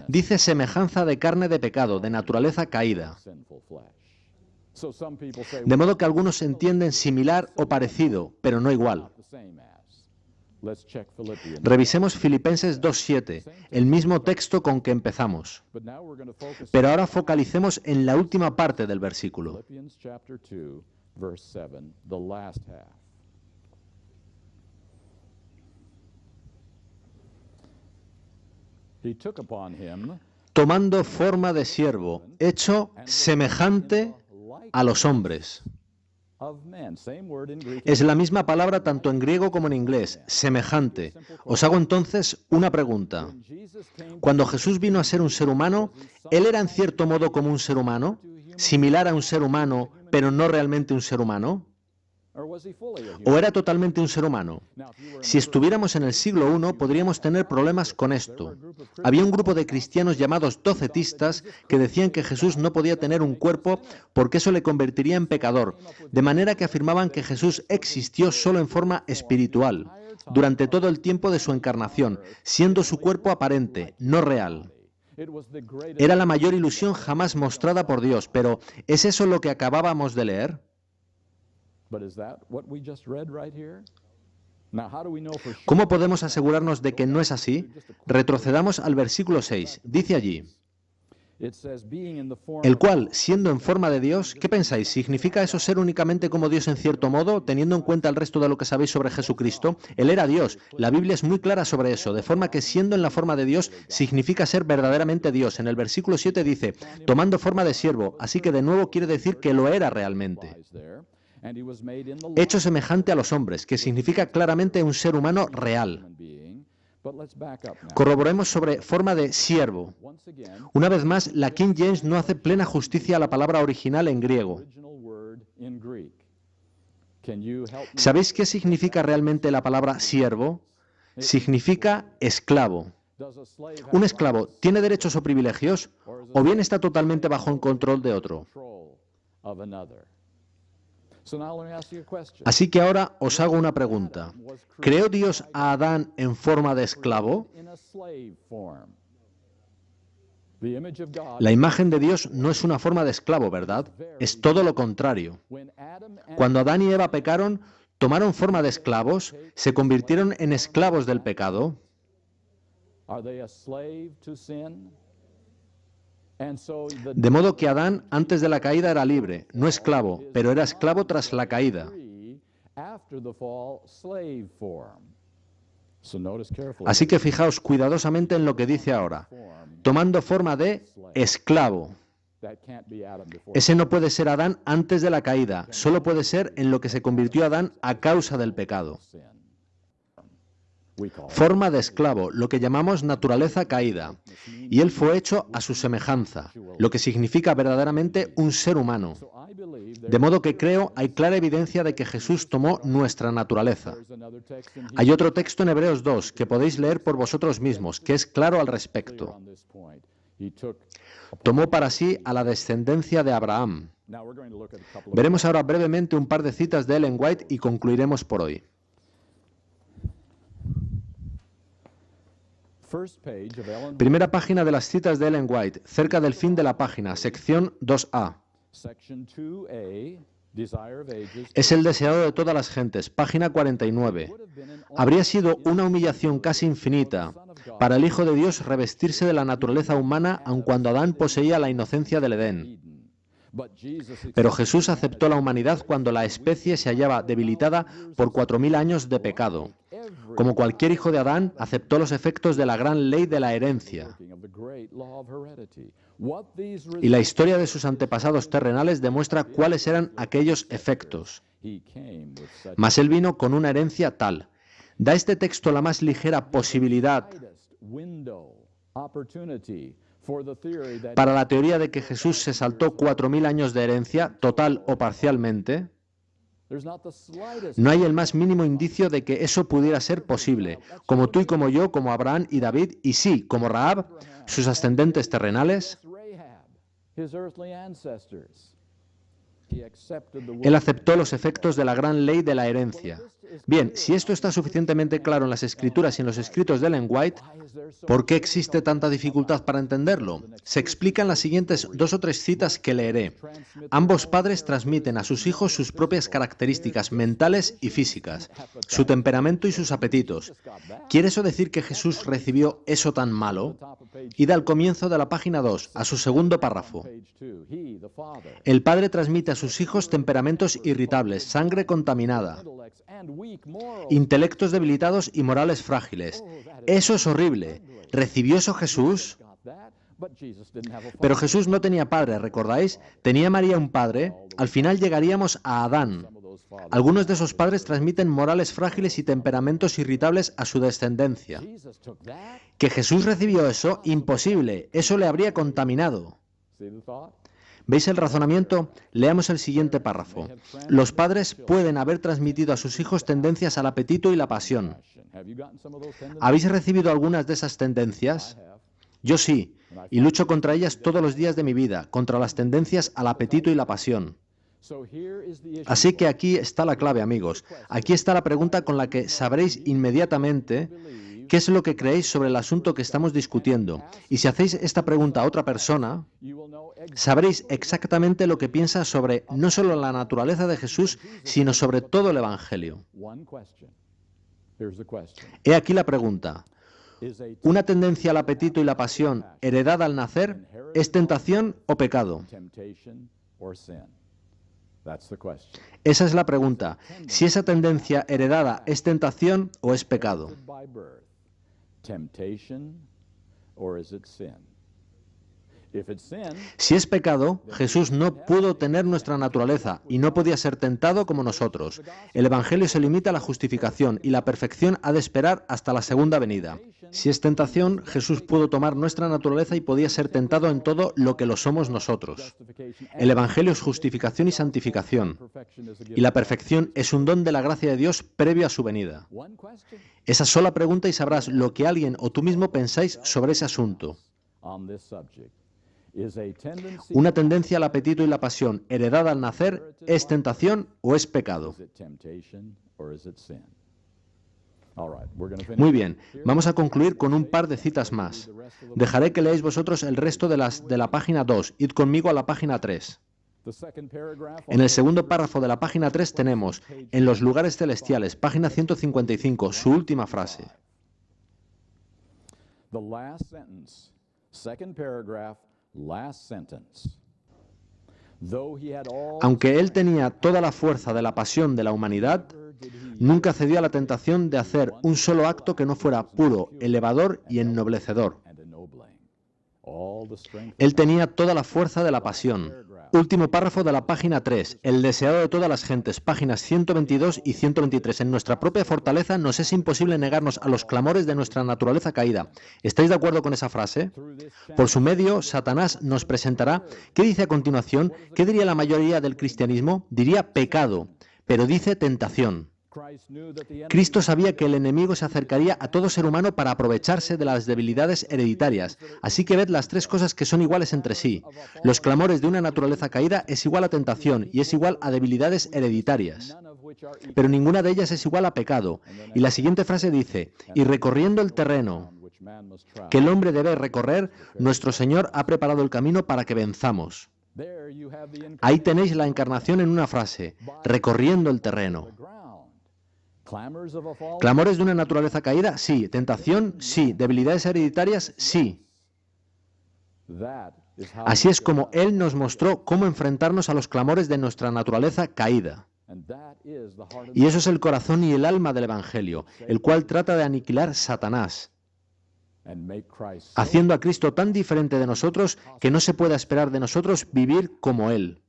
Speaker 1: Dice semejanza de carne de pecado, de naturaleza caída. De modo que algunos entienden similar o parecido, pero no igual.
Speaker 2: Let's check Philippians.
Speaker 1: Revisemos Filipenses 2:7, el mismo texto con que empezamos.
Speaker 2: But now we're going to focus
Speaker 1: Pero ahora focalicemos en la última parte del versículo.
Speaker 2: Philippians chapter 2, verse 7, the last half. He took upon him
Speaker 1: Tomando forma de siervo, hecho semejante a los hombres.
Speaker 2: of men. Same word in Greek.
Speaker 1: Es la misma palabra tanto en griego como en inglés, semejante. Os hago entonces una pregunta.
Speaker 2: Jesus came
Speaker 1: Cuando Jesús vino a ser un ser humano, ¿Él era en cierto modo como un ser humano? ¿Similar a un ser humano, pero no realmente un ser humano?
Speaker 2: or was he fully a human?
Speaker 1: ¿O era totalmente un ser humano?
Speaker 2: Now, if you were
Speaker 1: Si estuviéramos en el siglo I, podríamos tener problemas con esto. Había un grupo de cristianos llamados docetistas que decían que Jesús no podía tener un cuerpo porque eso le convertiría en pecador, de manera que afirmaban que Jesús existió solo en forma espiritual, durante todo el tiempo de su encarnación, siendo su cuerpo aparente, no real.
Speaker 2: it was the greatest.
Speaker 1: Era la mayor ilusión jamás mostrada por Dios, pero ¿es eso lo que acabábamos de leer?
Speaker 2: But is that what we just read right here? Now, how do we know for sure?
Speaker 1: ¿Cómo podemos asegurarnos de que no es así? Retrocedamos al versículo 6. Dice allí,
Speaker 2: It says, being in the form
Speaker 1: el
Speaker 2: of
Speaker 1: cual, siendo en forma de Dios, ¿qué pensáis? ¿Significa eso ser únicamente como Dios en cierto modo, teniendo en cuenta el resto de lo que sabéis sobre Jesucristo? Él era Dios. La Biblia es muy clara sobre eso, de forma que siendo en la forma de Dios significa ser verdaderamente Dios. En el versículo 7 dice, tomando forma de siervo, así que de nuevo quiere decir que lo era realmente.
Speaker 2: lies there, and he was made in the
Speaker 1: Hecho semejante a los hombres, que significa claramente un ser humano real.
Speaker 2: human being. But let's back up now.
Speaker 1: Corroboremos sobre forma de siervo.
Speaker 2: Once again,
Speaker 1: Una vez más, la King James no hace plena justicia a la palabra original en griego.
Speaker 2: original word in Greek. Can you help me?
Speaker 1: ¿Sabéis qué significa realmente la palabra siervo? Significa esclavo.
Speaker 2: Does a slave have
Speaker 1: ¿Un esclavo tiene derechos o privilegios? ¿O bien está totalmente bajo el control de otro?
Speaker 2: control of another? So now let me ask you a question.
Speaker 1: Así que ahora os hago una pregunta. ¿Creó Dios a Adán en forma de esclavo?
Speaker 2: In a slave form. The image of God.
Speaker 1: La imagen de Dios no es una forma de esclavo, ¿verdad? Es todo lo contrario.
Speaker 2: When Adam and
Speaker 1: Cuando Adán y Eva pecaron, tomaron forma de esclavos, se convirtieron en esclavos del pecado.
Speaker 2: are they a slave to sin? And so the
Speaker 1: De modo que Adán antes de la caída era libre, no esclavo, pero era esclavo tras la caída.
Speaker 2: free after the fall slave form. So notice carefully.
Speaker 1: Así que fijaos cuidadosamente en lo que dice ahora,
Speaker 2: Form
Speaker 1: tomando forma de esclavo.
Speaker 2: that can't be Adam before.
Speaker 1: Ese no puede ser Adán antes de la caída, solo puede ser en lo que se convirtió Adán a causa del pecado.
Speaker 2: Sin. We call it.
Speaker 1: Forma de esclavo, lo que llamamos naturaleza caída. Y él fue hecho a su semejanza, lo que significa verdaderamente un ser humano.
Speaker 2: So I believe
Speaker 1: De modo que creo hay clara evidencia de que Jesús tomó nuestra naturaleza.
Speaker 2: there's another text in
Speaker 1: Hay otro texto en Hebreos 2 que podéis leer por vosotros mismos, que es claro al respecto.
Speaker 2: on this point. He took.
Speaker 1: Tomó para sí a la descendencia de Abraham.
Speaker 2: Now we're going to look at a couple of
Speaker 1: Veremos ahora brevemente un par de citas de Ellen White y concluiremos por hoy.
Speaker 2: first page of Ellen
Speaker 1: Primera página de las citas de Ellen White, cerca del fin de la página, sección 2A.
Speaker 2: section 2A, Desire of Ages.
Speaker 1: Es el deseado de todas las gentes, página 49. Habría sido una humillación casi infinita para el Hijo de Dios revestirse de la naturaleza humana aun cuando Adán poseía la inocencia del Edén.
Speaker 2: But Jesus
Speaker 1: Pero Jesús aceptó la humanidad cuando la especie se hallaba debilitada por 4000 años de pecado. Como cualquier hijo de Adán, aceptó los efectos de la gran ley de la herencia.
Speaker 2: of the great law of heredity. What these
Speaker 1: Y la historia de sus antepasados terrenales demuestra cuáles eran aquellos efectos.
Speaker 2: he came with such
Speaker 1: Mas él vino con una herencia tal. ¿Da este texto la más ligera posibilidad
Speaker 2: window opportunity for the theory that
Speaker 1: para la teoría de que Jesús se saltó 4000 años de herencia, total o parcialmente?
Speaker 2: there's not the slightest
Speaker 1: No hay el más mínimo indicio de que eso pudiera ser posible, como tú y como yo, como Abraham y David, y sí, como Rahab, sus ascendentes terrenales.
Speaker 2: Rahab, his earthly ancestors.
Speaker 1: Él aceptó los efectos de la gran ley de la herencia. Bien, si esto está suficientemente claro en las Escrituras y en los escritos de Ellen White, ¿por qué existe tanta dificultad para entenderlo? Se explica en las siguientes 2 o 3 citas que leeré. Ambos padres transmiten a sus hijos sus propias características mentales y físicas, su temperamento y sus apetitos. ¿Quiere eso decir que Jesús recibió eso tan malo? Id al comienzo de la página 2, a su segundo párrafo. El padre transmite a sus hijos temperamentos irritables, sangre contaminada, intelectos debilitados y morales frágiles. Eso es horrible. ¿Recibió eso Jesús? Pero Jesús no tenía padre, ¿recordáis? Tenía María un padre. Al final llegaríamos a Adán. Algunos de esos padres transmiten morales frágiles y temperamentos irritables a su descendencia. ¿Que Jesús recibió eso? Imposible. Eso le habría contaminado. ¿Veis el razonamiento? Leamos el siguiente párrafo. Los padres pueden haber transmitido a sus hijos tendencias al apetito y la pasión. ¿Habéis recibido algunas de esas tendencias? Yo sí, y lucho contra ellas todos los días de mi vida, contra las tendencias al apetito y la pasión. Así que aquí está la clave, amigos. Aquí está la pregunta con la que sabréis inmediatamente qué es lo que creéis sobre el asunto que estamos discutiendo. Y si hacéis esta pregunta a otra persona, sabréis exactamente lo que piensa sobre no solo la naturaleza de Jesús, sino sobre todo el Evangelio. He aquí la pregunta. ¿Una tendencia al apetito y la pasión heredada al nacer es tentación o pecado? Esa es la pregunta. Si esa tendencia heredada es tentación o es pecado. Si es pecado, Jesús no pudo tener nuestra naturaleza y no podía ser tentado como nosotros. El Evangelio se limita a la justificación y la perfección ha de esperar hasta la segunda venida. Si es tentación, Jesús pudo tomar nuestra naturaleza y podía ser tentado en todo lo que lo somos nosotros. El Evangelio es justificación y santificación. Y la perfección es un don de la gracia de Dios previo a su venida. Esa sola pregunta y sabrás lo que alguien o tú mismo pensáis sobre ese asunto. ¿Una tendencia al apetito y la pasión heredada al nacer es tentación o es pecado? Muy bien, vamos a concluir con un par de citas más. Dejaré que leáis vosotros el resto de la página 2. Id conmigo a la página 3. En el segundo párrafo de la página 3 tenemos, en los lugares celestiales, página 155, su última frase. Aunque él tenía toda la fuerza de la pasión de la humanidad, nunca cedió a la tentación de hacer un solo acto que no fuera puro, elevador y ennoblecedor. Él tenía toda la fuerza de la pasión. Último párrafo de la página 3, el deseado de todas las gentes, páginas 122 y 123. En nuestra propia fortaleza nos es imposible negarnos a los clamores de nuestra naturaleza caída. ¿Estáis de acuerdo con esa frase? Por su medio, Satanás nos presentará. ¿Qué dice a continuación? ¿Qué diría la mayoría del cristianismo? Diría pecado, pero dice tentación. Cristo sabía que el enemigo se acercaría a todo ser humano para aprovecharse de las debilidades hereditarias. Así que ved las tres cosas que son iguales entre sí. Los clamores de una naturaleza caída es igual a tentación y es igual a debilidades hereditarias. Pero ninguna de ellas es igual a pecado. Y la siguiente frase dice, y recorriendo el terreno que el hombre debe recorrer, nuestro Señor ha preparado el camino para que venzamos. Ahí tenéis la encarnación en una frase, recorriendo el terreno. ¿Clamores de una naturaleza caída? Sí. ¿Tentación? Sí. ¿Debilidades hereditarias? Sí. Así es como Él nos mostró cómo enfrentarnos a los clamores de nuestra naturaleza caída. Y eso es el corazón y el alma del Evangelio, el cual trata de aniquilar Satanás, haciendo a Cristo tan diferente de nosotros que no se pueda esperar de nosotros vivir como Él.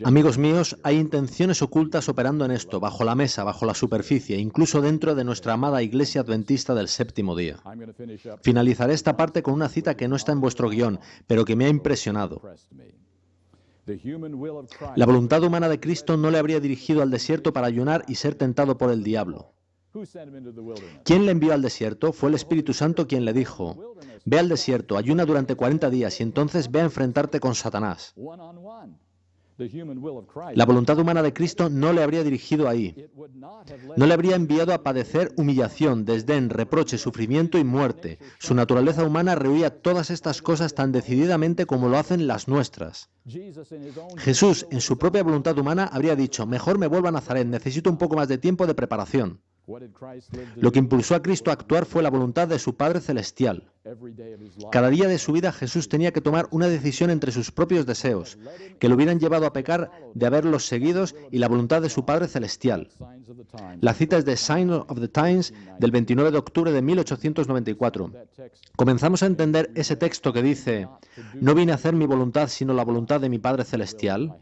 Speaker 1: Amigos míos, hay intenciones ocultas operando en esto, bajo la mesa, bajo la superficie, incluso dentro de nuestra amada Iglesia Adventista del Séptimo Día. Finalizaré esta parte con una cita que no está en vuestro guión, pero que me ha impresionado. La voluntad humana de Cristo no le habría dirigido al desierto para ayunar y ser tentado por el diablo. ¿Quién le envió al desierto? Fue el Espíritu Santo quien le dijo, ve al desierto, ayuna durante 40 días y entonces ve a enfrentarte con Satanás. La voluntad humana de Cristo no le habría dirigido ahí. No le habría enviado a padecer humillación, desdén, reproche, sufrimiento y muerte. Su naturaleza humana rehuía todas estas cosas tan decididamente como lo hacen las nuestras. Jesús, en su propia voluntad humana, habría dicho: mejor me vuelvo a Nazaret, necesito un poco más de tiempo de preparación. Lo que impulsó a Cristo a actuar fue la voluntad de su Padre Celestial. Cada día de su vida Jesús tenía que tomar una decisión entre sus propios deseos, que lo hubieran llevado a pecar de haberlos seguidos, y la voluntad de su Padre Celestial. La cita es de Sign of the Times del 29 de octubre de 1894. Comenzamos a entender ese texto que dice: no vine a hacer mi voluntad sino la voluntad de mi Padre Celestial.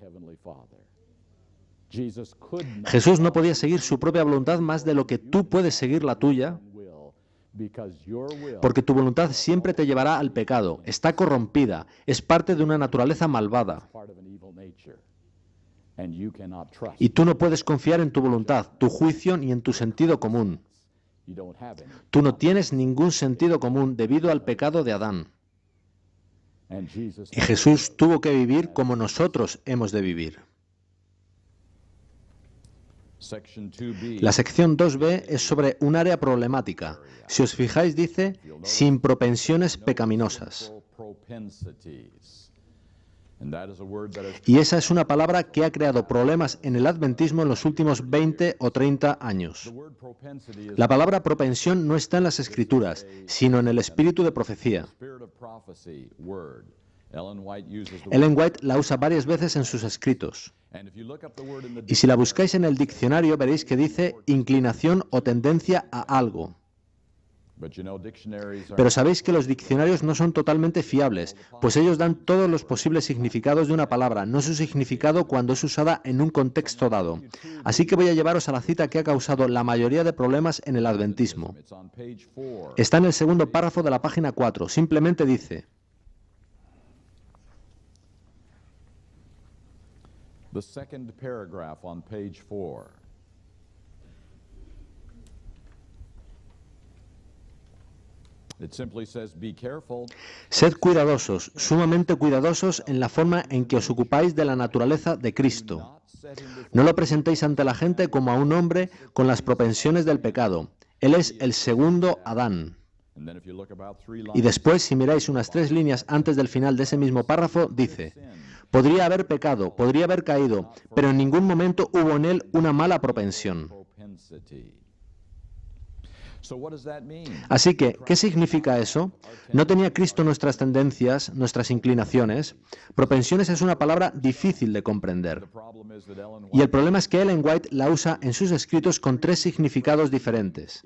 Speaker 1: Jesús no podía seguir su propia voluntad más de lo que tú puedes seguir la tuya, porque tu voluntad siempre te llevará al pecado, está corrompida, es parte de una naturaleza malvada. Y tú no puedes confiar en tu voluntad, tu juicio ni en tu sentido común. Tú no tienes ningún sentido común debido al pecado de Adán. Y Jesús tuvo que vivir como nosotros hemos de vivir. La sección 2b es sobre un área problemática. Si os fijáis, dice: sin propensiones pecaminosas. Y esa es una palabra que ha creado problemas en el adventismo en los últimos 20 o 30 años. La palabra propensión no está en las Escrituras, sino en el espíritu de profecía. Ellen White la usa varias veces en sus escritos. Y si la buscáis en el diccionario, veréis que dice inclinación o tendencia a algo. Pero sabéis que los diccionarios no son totalmente fiables, pues ellos dan todos los posibles significados de una palabra, no su significado cuando es usada en un contexto dado. Así que voy a llevaros a la cita que ha causado la mayoría de problemas en el adventismo. Está en el segundo párrafo de la página 4. Simplemente dice:
Speaker 2: the second paragraph on page 4. It simply says, be careful.
Speaker 1: Sed cuidadosos, sumamente cuidadosos en la forma en que os ocupáis de la naturaleza de Cristo. No lo presentéis ante la gente como a un hombre con las propensiones del pecado. Él es el segundo Adán. Y después, si miráis unas 3 líneas antes del final de ese mismo párrafo, dice: podría haber pecado, podría haber caído, pero en ningún momento hubo en él una mala propensión. Así que, ¿qué significa eso? ¿No tenía Cristo nuestras tendencias, nuestras inclinaciones? Propensiones es una palabra difícil de comprender. Y el problema es que Ellen White la usa en sus escritos con 3 significados diferentes.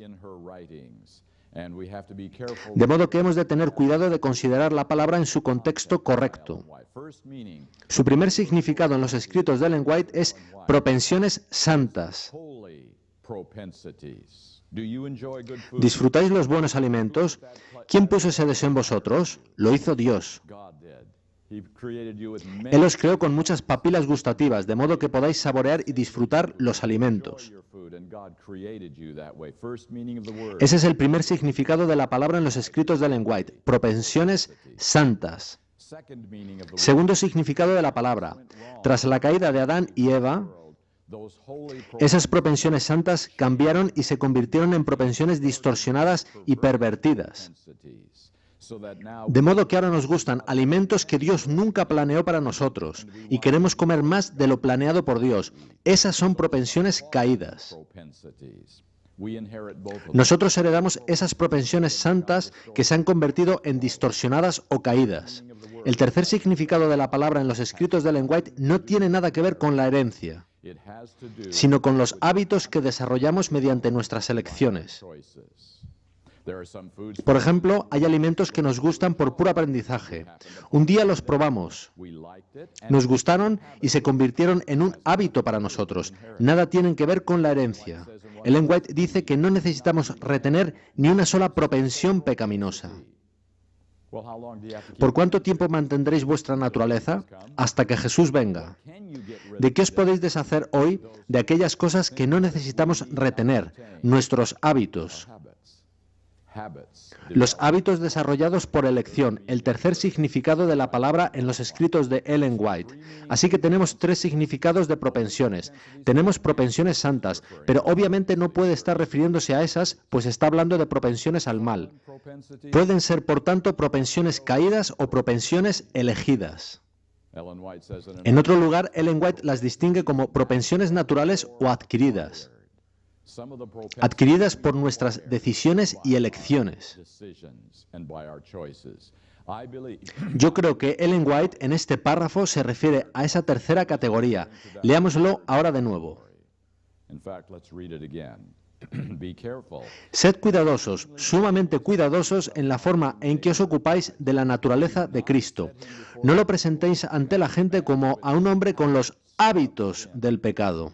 Speaker 1: De modo que hemos de tener cuidado de considerar la palabra en su contexto correcto. Su primer significado en los escritos de Ellen White es propensiones santas. ¿Disfrutáis los buenos alimentos? ¿Quién puso ese deseo en vosotros? Lo hizo Dios. Él os creó con muchas papilas gustativas, de modo que podáis saborear y disfrutar los alimentos. Ese es el primer significado de la palabra en los escritos de Ellen White: propensiones santas. Segundo significado de la palabra: tras la caída de Adán y Eva, esas propensiones santas cambiaron y se convirtieron en propensiones distorsionadas y pervertidas. De modo que ahora nos gustan alimentos que Dios nunca planeó para nosotros y queremos comer más de lo planeado por Dios. Esas son propensiones caídas. Nosotros heredamos esas propensiones santas que se han convertido en distorsionadas o caídas. El tercer significado de la palabra en los escritos de Ellen White no tiene nada que ver con la herencia, sino con los hábitos que desarrollamos mediante nuestras elecciones. Por ejemplo, hay alimentos que nos gustan por puro aprendizaje. Un día los probamos, nos gustaron y se convirtieron en un hábito para nosotros. Nada tienen que ver con la herencia. Ellen White dice que no necesitamos retener ni una sola propensión pecaminosa. ¿Por cuánto tiempo mantendréis vuestra naturaleza? Hasta que Jesús venga. ¿De qué os podéis deshacer hoy? De aquellas cosas que no necesitamos retener, nuestros hábitos. Los hábitos desarrollados por elección, el tercer significado de la palabra en los escritos de Ellen White. Así que tenemos tres significados de propensiones. Tenemos propensiones santas, pero obviamente no puede estar refiriéndose a esas, pues está hablando de propensiones al mal. Pueden ser, por tanto, propensiones caídas o propensiones elegidas. En otro lugar, Ellen White las distingue como propensiones naturales o adquiridas. Adquiridas por nuestras decisiones y elecciones. Yo creo que Ellen White en este párrafo se refiere a esa tercera categoría. Leámoslo ahora de nuevo. Sed cuidadosos, sumamente cuidadosos en la forma en que os ocupáis de la naturaleza de Cristo. No lo presentéis ante la gente como a un hombre con los hábitos del pecado.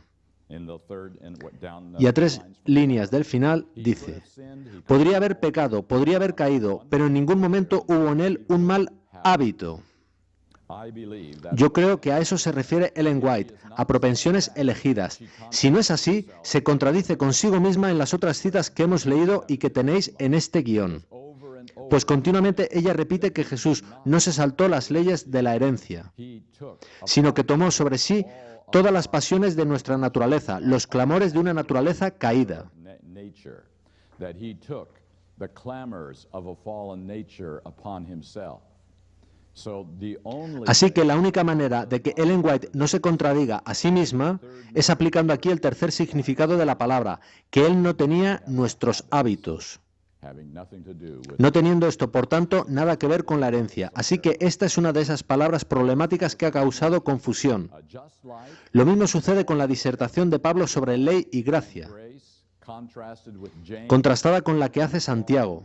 Speaker 1: Y a 3 líneas del final dice, podría haber pecado, podría haber caído, pero en ningún momento hubo en él un mal hábito. Yo creo que a eso se refiere Ellen White, a propensiones elegidas. Si no es así, se contradice consigo misma en las otras citas que hemos leído y que tenéis en este guión. Pues continuamente ella repite que Jesús no se saltó las leyes de la herencia, sino que tomó sobre sí todas las pasiones de nuestra naturaleza, los clamores de una naturaleza caída. Así que la única manera de que Ellen White no se contradiga a sí misma es aplicando aquí el tercer significado de la palabra, que él no tenía nuestros hábitos. No teniendo esto, por tanto, nada que ver con la herencia. Así que esta es una de esas palabras problemáticas que ha causado confusión. Lo mismo sucede con la disertación de Pablo sobre ley y gracia, contrastada con la que hace Santiago.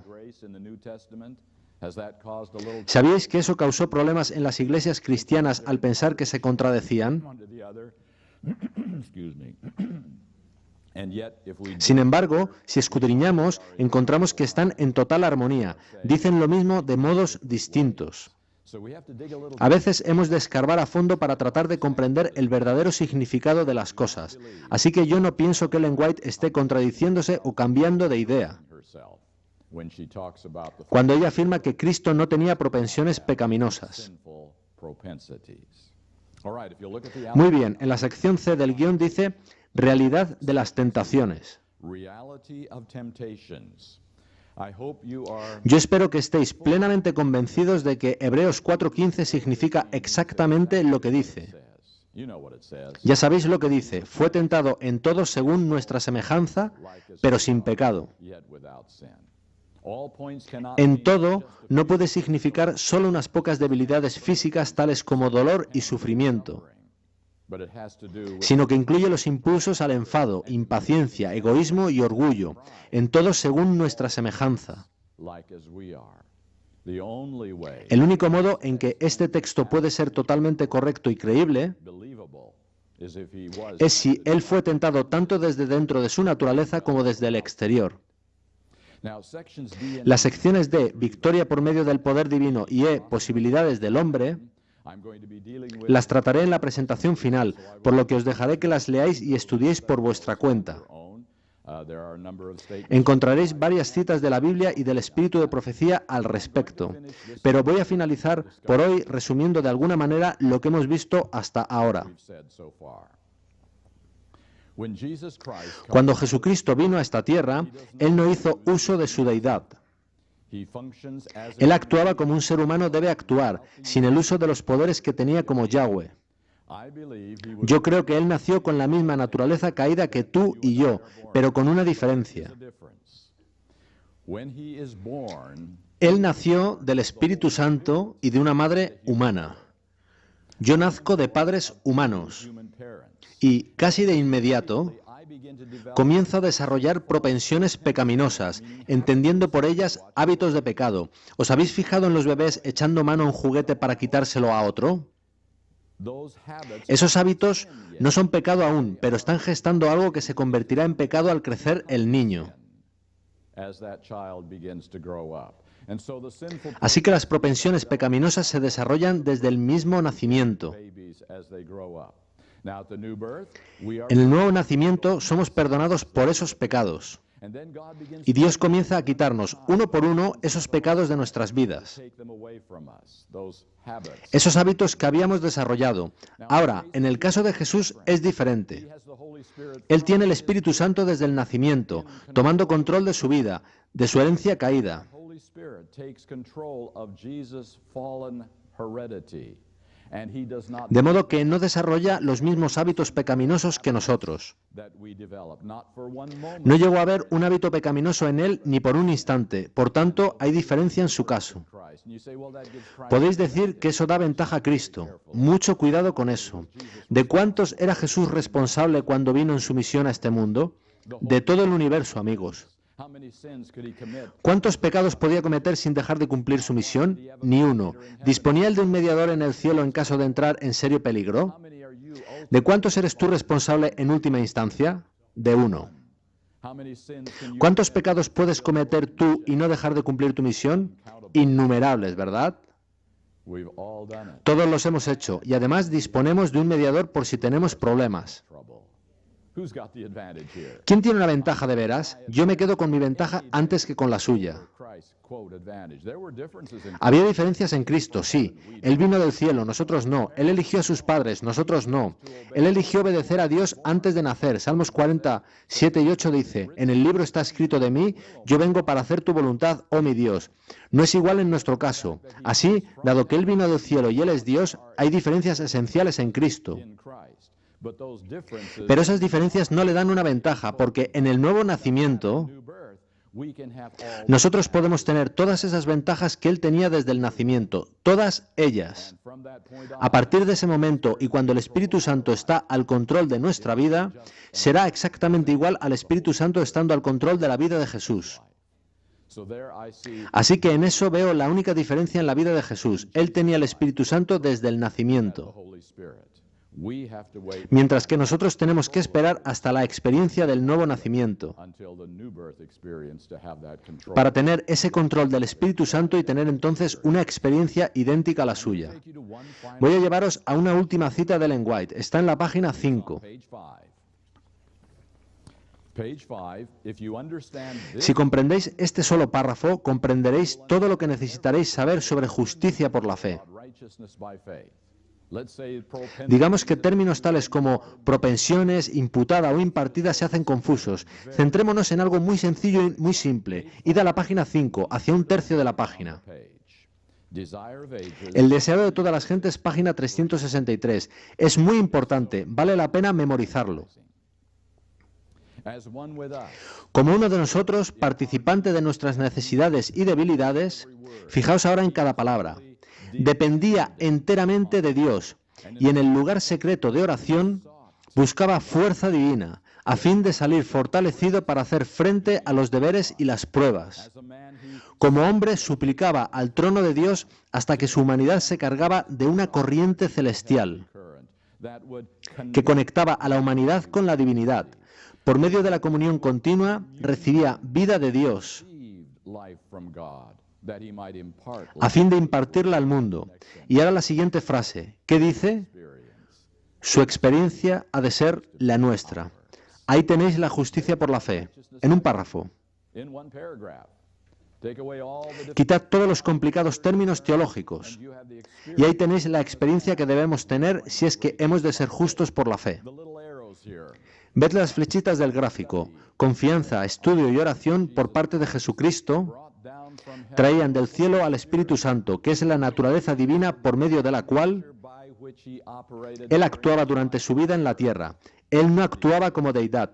Speaker 1: ¿Sabíais que eso causó problemas en las iglesias cristianas al pensar que se contradecían? Sin embargo, si escudriñamos, encontramos que están en total armonía. Dicen lo mismo de modos distintos. A veces hemos de escarbar a fondo para tratar de comprender el verdadero significado de las cosas. Así que yo no pienso que Ellen White esté contradiciéndose o cambiando de idea cuando ella afirma que Cristo no tenía propensiones pecaminosas. Muy bien, en la sección C del guión dice realidad de las tentaciones. Yo espero que estéis plenamente convencidos de que Hebreos 4:15 significa exactamente lo que dice. Ya sabéis lo que dice, fue tentado en todo según nuestra semejanza, pero sin pecado. En todo no puede significar solo unas pocas debilidades físicas tales como dolor y sufrimiento, sino que incluye los impulsos al enfado, impaciencia, egoísmo y orgullo, en todo según nuestra semejanza. El único modo en que este texto puede ser totalmente correcto y creíble es si él fue tentado tanto desde dentro de su naturaleza como desde el exterior. Las secciones D, victoria por medio del poder divino, y E, posibilidades del hombre, las trataré en la presentación final, por lo que os dejaré que las leáis y estudiéis por vuestra cuenta. Encontraréis varias citas de la Biblia y del espíritu de profecía al respecto, pero voy a finalizar por hoy resumiendo de alguna manera lo que hemos visto hasta ahora. Cuando Jesucristo vino a esta tierra, Él no hizo uso de su deidad. Él actuaba como un ser humano debe actuar, sin el uso de los poderes que tenía como Yahweh. Yo creo que Él nació con la misma naturaleza caída que tú y yo, pero con una diferencia. Él nació del Espíritu Santo y de una madre humana. Yo nazco de padres humanos. Y, casi de inmediato, comienzo a desarrollar propensiones pecaminosas, entendiendo por ellas hábitos de pecado. ¿Os habéis fijado en los bebés echando mano a un juguete para quitárselo a otro? Esos hábitos no son pecado aún, pero están gestando algo que se convertirá en pecado al crecer el niño. Así que las propensiones pecaminosas se desarrollan desde el mismo nacimiento. En el nuevo nacimiento somos perdonados por esos pecados. Y Dios comienza a quitarnos, uno por uno, esos pecados de nuestras vidas, esos hábitos que habíamos desarrollado. Ahora, en el caso de Jesús es diferente. Él tiene el Espíritu Santo desde el nacimiento, tomando control de su vida, de su herencia caída. De modo que no desarrolla los mismos hábitos pecaminosos que nosotros. No llegó a haber un hábito pecaminoso en él ni por un instante, por tanto hay diferencia en su caso. Podéis decir que eso da ventaja a Cristo. Mucho cuidado con eso. ¿De cuántos era Jesús responsable cuando vino en su misión a este mundo? De todo el universo, amigos. ¿Cuántos pecados podía cometer sin dejar de cumplir su misión? Ni uno. ¿Disponía él de un mediador en el cielo en caso de entrar en serio peligro? ¿De cuántos eres tú responsable en última instancia? De uno. ¿Cuántos pecados puedes cometer tú y no dejar de cumplir tu misión? Innumerables, ¿verdad? Todos los hemos hecho y además disponemos de un mediador por si tenemos problemas. ¿Quién tiene una ventaja de veras? Yo me quedo con mi ventaja antes que con la suya. Había diferencias en Cristo, sí. Él vino del cielo, nosotros no. Él eligió a sus padres, nosotros no. Él eligió obedecer a Dios antes de nacer. Salmos 47 y 8 dice, en el libro está escrito de mí, yo vengo para hacer tu voluntad, oh mi Dios. No es igual en nuestro caso. Así, dado que Él vino del cielo y Él es Dios, hay diferencias esenciales en Cristo. Pero esas diferencias no le dan una ventaja, porque en el nuevo nacimiento nosotros podemos tener todas esas ventajas que Él tenía desde el nacimiento, todas ellas. A partir de ese momento y cuando el Espíritu Santo está al control de nuestra vida, será exactamente igual al Espíritu Santo estando al control de la vida de Jesús. Así que en eso veo la única diferencia en la vida de Jesús. Él tenía el Espíritu Santo desde el nacimiento. Mientras que nosotros tenemos que esperar hasta la experiencia del nuevo nacimiento para tener ese control del Espíritu Santo y tener entonces una experiencia idéntica a la suya. Voy a llevaros a una última cita de Ellen White. Está en la página 5. Si comprendéis este solo párrafo, comprenderéis todo lo que necesitaréis saber sobre justicia por la fe. Digamos que términos tales como propensiones, imputada o impartida se hacen confusos. Centrémonos en algo muy sencillo y muy simple. Id a la página 5, hacia un tercio de la página. El deseo de todas las gentes, página 363. Es muy importante, vale la pena memorizarlo. Como uno de nosotros, participante de nuestras necesidades y debilidades, fijaos ahora en cada palabra. Dependía enteramente de Dios y en el lugar secreto de oración buscaba fuerza divina a fin de salir fortalecido para hacer frente a los deberes y las pruebas. Como hombre suplicaba al trono de Dios hasta que su humanidad se cargaba de una corriente celestial que conectaba a la humanidad con la divinidad. Por medio de la comunión continua recibía vida de Dios a fin de impartirla al mundo. Y ahora la siguiente frase. ¿Qué dice? Su experiencia ha de ser la nuestra. Ahí tenéis la justicia por la fe, en un párrafo. Quitad todos los complicados términos teológicos. Y ahí tenéis la experiencia que debemos tener si es que hemos de ser justos por la fe. Ved las flechitas del gráfico. Confianza, estudio y oración por parte de Jesucristo traían del cielo al Espíritu Santo, que es la naturaleza divina por medio de la cual Él actuaba durante su vida en la tierra. Él no actuaba como deidad.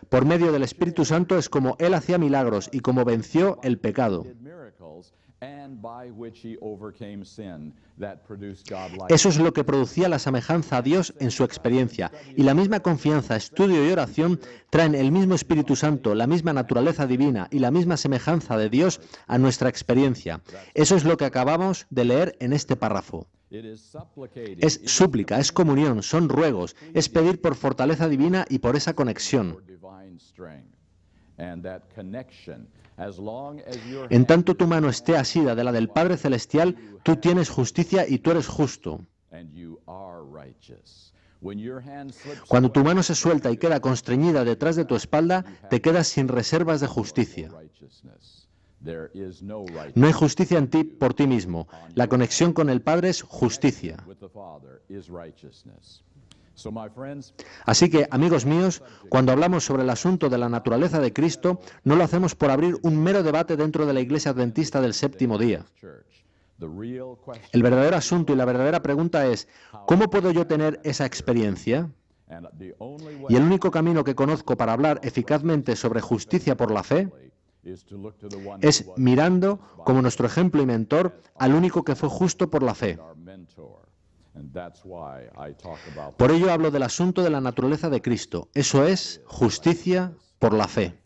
Speaker 1: Por medio del Espíritu Santo es como Él hacía milagros y como venció el pecado. Eso es lo que producía la semejanza a Dios en su experiencia. Y la misma confianza, estudio y oración traen el mismo Espíritu Santo, la misma naturaleza divina y la misma semejanza de Dios a nuestra experiencia. Eso es lo que acabamos de leer en este párrafo. Es súplica, es comunión, son ruegos, es pedir por fortaleza divina y por esa conexión. En tanto tu mano esté asida de la del Padre Celestial, tú tienes justicia y tú eres justo. Cuando tu mano se suelta y queda constreñida detrás de tu espalda, te quedas sin reservas de justicia. No hay justicia en ti por ti mismo. La conexión con el Padre es justicia. Así que, amigos míos, cuando hablamos sobre el asunto de la naturaleza de Cristo, no lo hacemos por abrir un mero debate dentro de la Iglesia Adventista del séptimo día. El verdadero asunto y la verdadera pregunta es, ¿cómo puedo yo tener esa experiencia? Y el único camino que conozco para hablar eficazmente sobre justicia por la fe es mirando como nuestro ejemplo y mentor al único que fue justo por la fe. Por ello hablo del asunto de la naturaleza de Cristo. Eso es justicia por la fe.